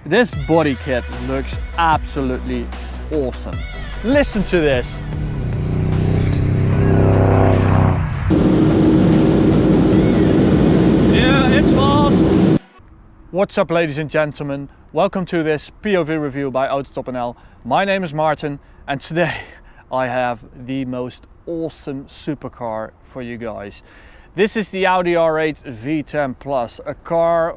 This body kit looks absolutely awesome. Listen to this. Yeah, it's fast. What's up, ladies and gentlemen? Welcome to this POV review by AutoTopNL. My name is Martin, and today I have the most awesome supercar for you guys. This is the Audi R8 V10 Plus, a car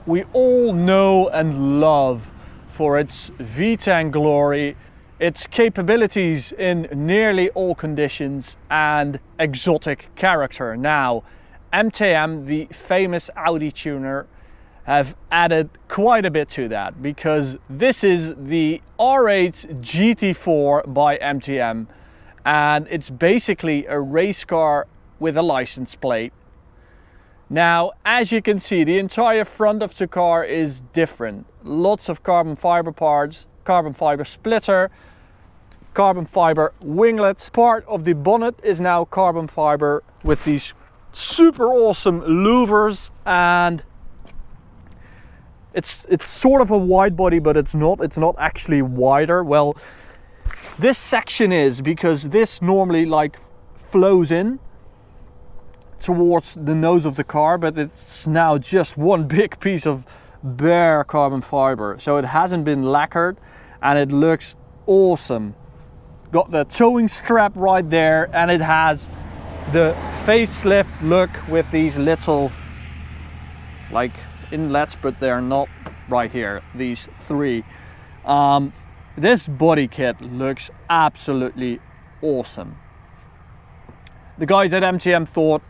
we all know and love for its V10 glory, its capabilities in nearly all conditions, and exotic character. Now, MTM, the famous Audi tuner, have added quite a bit to that, because this is the R8 GT4 by MTM, and it's basically a race car with a license plate. Now, as you can see, the entire front of the car is different. Lots of carbon fiber parts, carbon fiber splitter, carbon fiber winglet. Part of the bonnet is now carbon fiber with these super awesome louvers, and it's sort of a wide body, but it's not actually wider. Well, this section is, because this normally like flows in towards the nose of the car, but it's now just one big piece of bare carbon fiber, so it hasn't been lacquered and it looks awesome. Got the towing strap right there, and it has the facelift look with these little like inlets, but they're not right here, these three. This body kit looks absolutely awesome. The guys at MTM thought,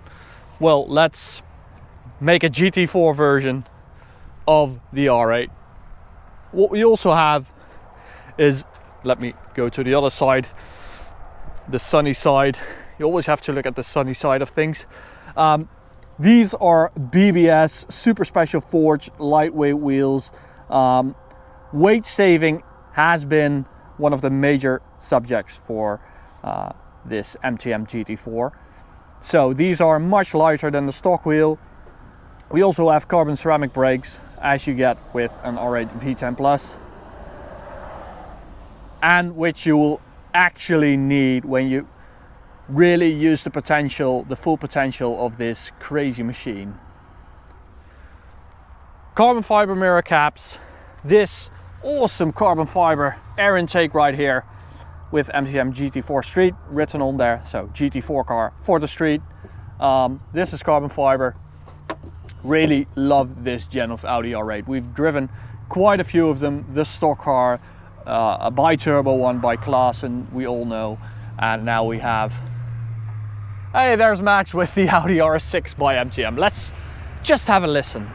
well, let's make a GT4 version of the R8. What we also have is, let me go to the other side, the sunny side. You always have to look at the sunny side of things. These are BBS super special forged lightweight wheels. Weight saving has been one of the major subjects for this MTM GT4. So these are much lighter than the stock wheel. We also have carbon ceramic brakes, as you get with an R8 V10 Plus, and which you will actually need when you really use the potential, the full potential of this crazy machine. Carbon fiber mirror caps, this awesome carbon fiber air intake right here with MTM GT4 Street written on there, so GT4 car for the street. This is carbon fiber. Really love this gen of Audi R8. We've driven quite a few of them. The stock car, a bi-turbo one by Claassen, we all know, and now we have, hey, there's Max with the Audi R6 by MTM. Let's just have a listen.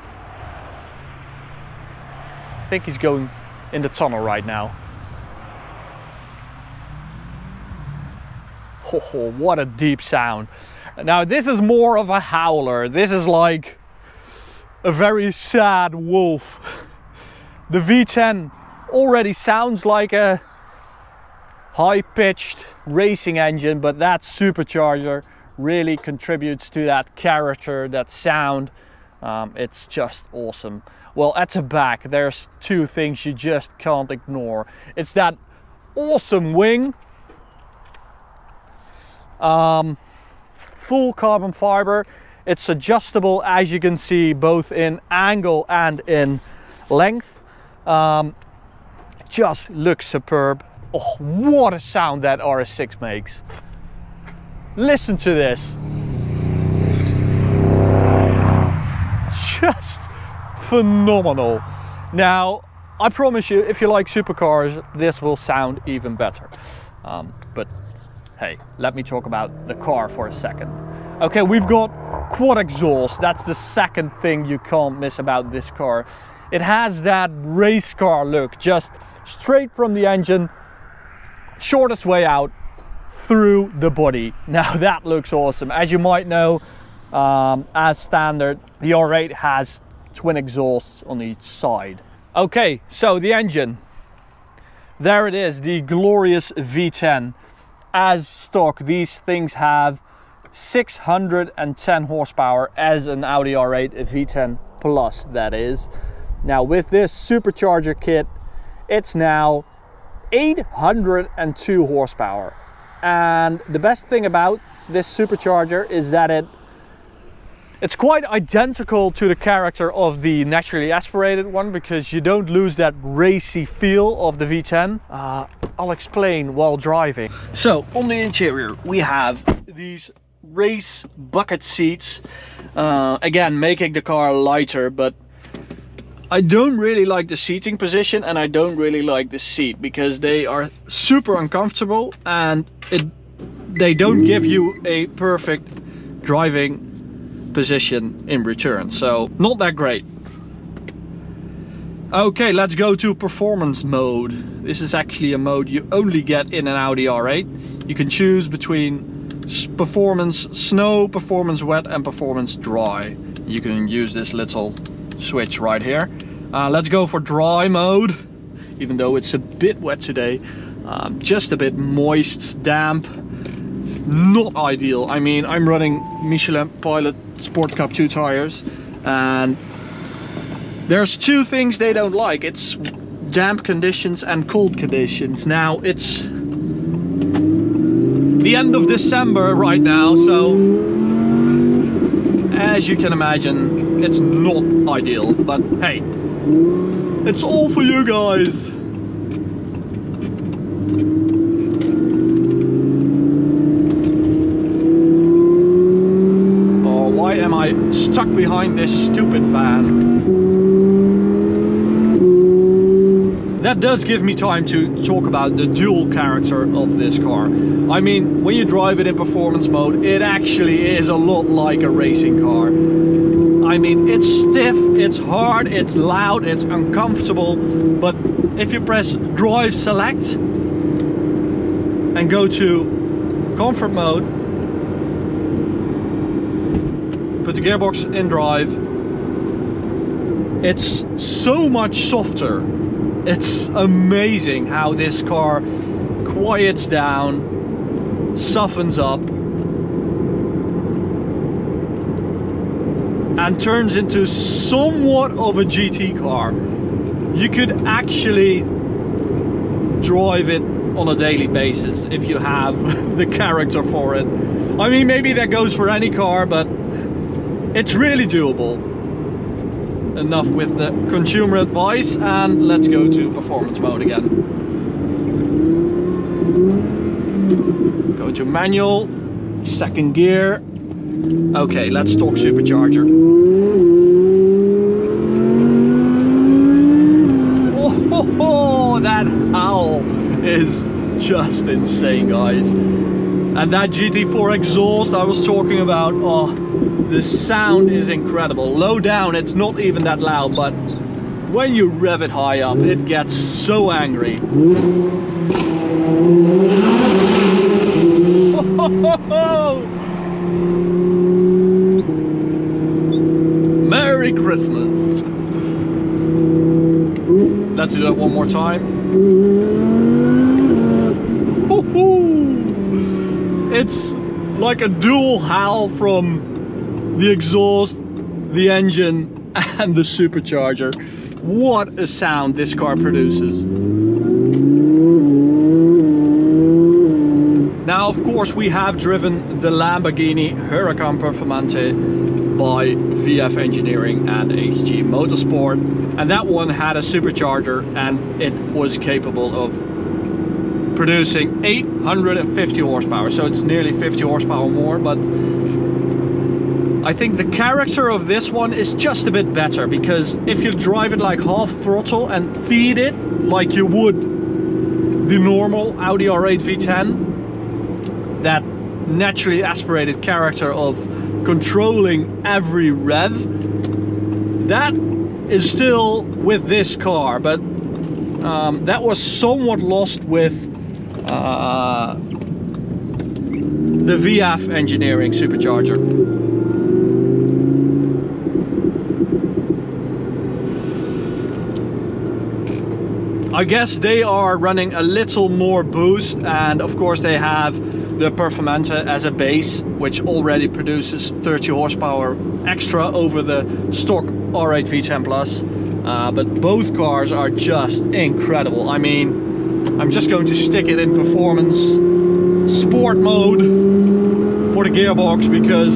I think he's going in the tunnel right now. Oh, what a deep sound. Now this is more of a howler. This is like a very sad wolf. The V10 already sounds like a high-pitched racing engine, but that supercharger really contributes to that character, that sound. It's just awesome. Well, at the back there's two things you just can't ignore. It's that awesome wing, full carbon fiber. It's adjustable, as you can see, both in angle and in length. Just looks superb. Oh, what a sound that RS6 makes. Listen to this. Just phenomenal. Now, I promise you, if you like supercars, this will sound even better. But hey, let me talk about the car for a second. Okay, we've got quad exhaust. That's the second thing you can't miss about this car. It has that race car look, just straight from the engine, shortest way out through the body. Now that looks awesome. As you might know, as standard, the R8 has twin exhausts on each side. Okay, so the engine. There it is, the glorious V10. As stock, these things have 610 horsepower as an Audi R8 V10 Plus, that is. Now with this supercharger kit, it's now 802 horsepower. And the best thing about this supercharger is that it's quite identical to the character of the naturally aspirated one, because you don't lose that racy feel of the V10. I'll explain while driving. So on the interior we have these race bucket seats, again making the car lighter, but I don't really like the seating position and I don't really like the seat because they are super uncomfortable and they don't give you a perfect driving position in return, so not that great. Okay, let's go to performance mode. This is actually a mode you only get in an Audi R8. You can choose between performance snow, performance wet and performance dry. You can use this little switch right here. Let's go for dry mode, even though it's a bit wet today. Just a bit moist, damp, not ideal. I mean, I'm running Michelin Pilot Sport Cup 2 tires, and there's two things they don't like. It's damp conditions and cold conditions. Now it's the end of December right now, so as you can imagine, it's not ideal, but hey, it's all for you guys. Oh, why am I stuck behind this stupid van? That does give me time to talk about the dual character of this car. I mean, when you drive it in performance mode, it actually is a lot like a racing car. I mean, it's stiff, it's hard, it's loud, it's uncomfortable, but if you press drive select and go to comfort mode, put the gearbox in drive, it's so much softer. It's amazing how this car quiets down, softens up, and turns into somewhat of a GT car. You could actually drive it on a daily basis if you have the character for it. I mean, maybe that goes for any car, but it's really doable. Enough with the consumer advice, and let's go to performance mode again. Go to manual, second gear. Okay, let's talk supercharger. Oh, that howl is just insane, guys. And that GT4 exhaust I was talking about, oh, the sound is incredible. Low down it's not even that loud, but when you rev it high up it gets so angry. Merry Christmas. Let's do that one more time. It's like a dual howl from the exhaust, the engine and the supercharger. What a sound this car produces. Now of course we have driven the Lamborghini Huracan Performante by VF Engineering and HG Motorsport, and that one had a supercharger and it was capable of producing 850 horsepower, so it's nearly 50 horsepower more, but I think the character of this one is just a bit better, because if you drive it like half throttle and feed it like you would the normal Audi R8 V10, that naturally aspirated character of controlling every rev, that is still with this car, but that was somewhat lost with the VF Engineering supercharger. I guess they are running a little more boost, and of course they have the Performante as a base, which already produces 30 horsepower extra over the stock R8 V10 Plus. but both cars are just incredible. I mean, I'm just going to stick it in performance sport mode for the gearbox, because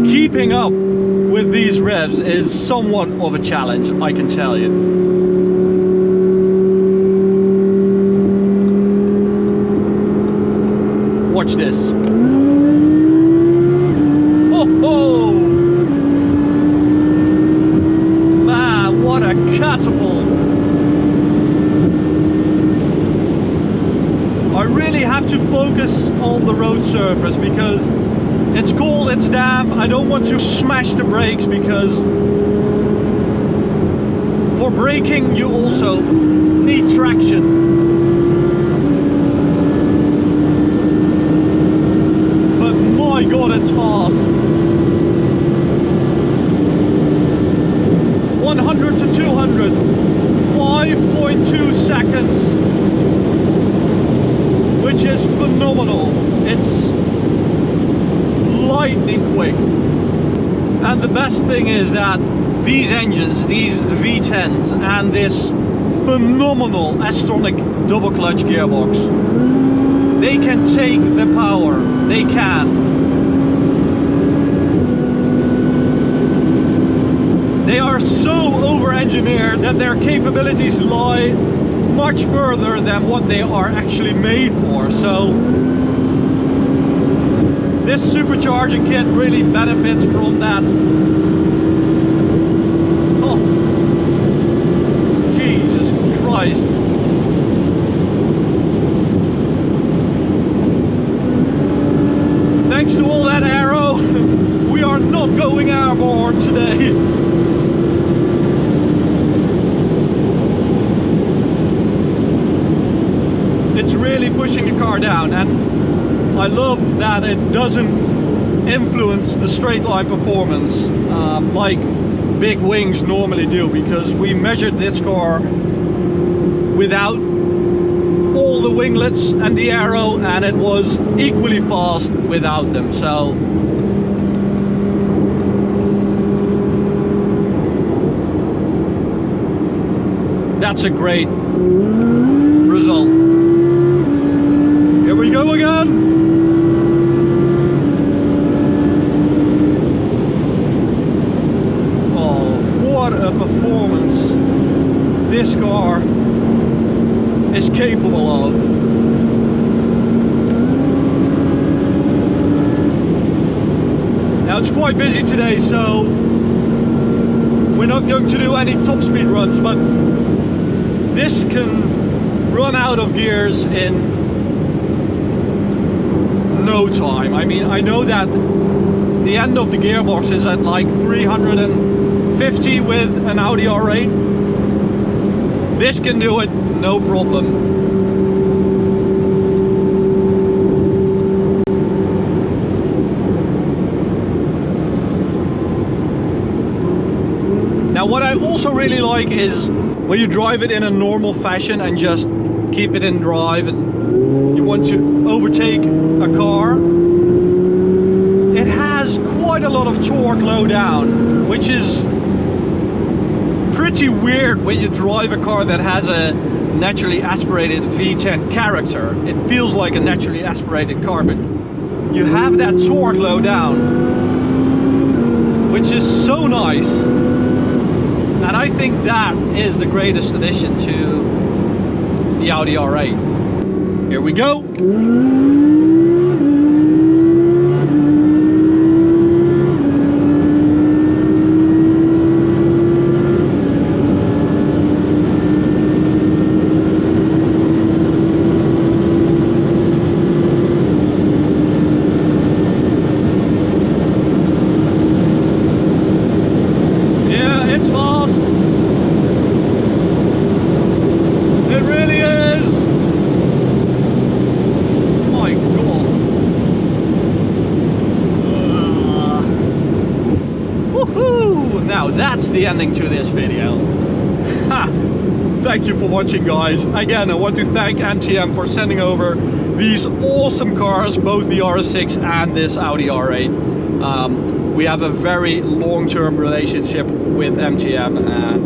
keeping up with these revs is somewhat of a challenge, I can tell you. Watch this. Oh, man, what a catapult. I really have to focus on the road surface because it's cold, it's damp. I don't want to smash the brakes, because for braking you also need traction. But my god, it's fast. 100 to 200, 5.2 seconds, which is phenomenal. It's lightning quick. And the best thing is that these engines, these V10s and this phenomenal S-tronic double clutch gearbox, they can take the power. They can. They are so over-engineered that their capabilities lie much further than what they are actually made for. So this supercharger kit really benefits from that. Oh, Jesus Christ. Thanks to all that aero, we are not going airborne today. It's really pushing the car down, and I love that it doesn't influence the straight line performance like big wings normally do, because we measured this car without all the winglets and the aero, and it was equally fast without them. So that's a great result. Here we go again. What a performance this car is capable of. Now it's quite busy today, so we're not going to do any top speed runs, but this can run out of gears in no time. I mean, I know that the end of the gearbox is at like 350 with an Audi R8. This can do it, no problem. Now what I also really like is when you drive it in a normal fashion and just keep it in drive, and you want to overtake a car, it has quite a lot of torque low down, which is pretty weird when you drive a car that has a naturally aspirated V10 character. It feels like a naturally aspirated car, but you have that torque low down, which is so nice. And I think that is the greatest addition to the Audi R8. Here we go. That's the ending to this video. Thank you for watching, guys. Again, I want to thank MTM for sending over these awesome cars, both the RS6 and this Audi R8. We have a very long-term relationship with MTM, and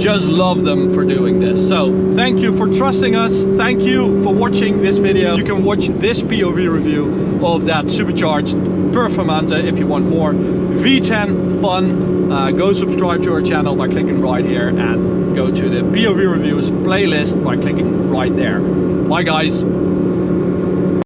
just love them for doing this. So thank you for trusting us. Thank you for watching this video. You can watch this POV review of that Supercharged Performante if you want more V10 fun. Go subscribe to our channel by clicking right here, and go to the POV reviews playlist by clicking right there. Bye guys.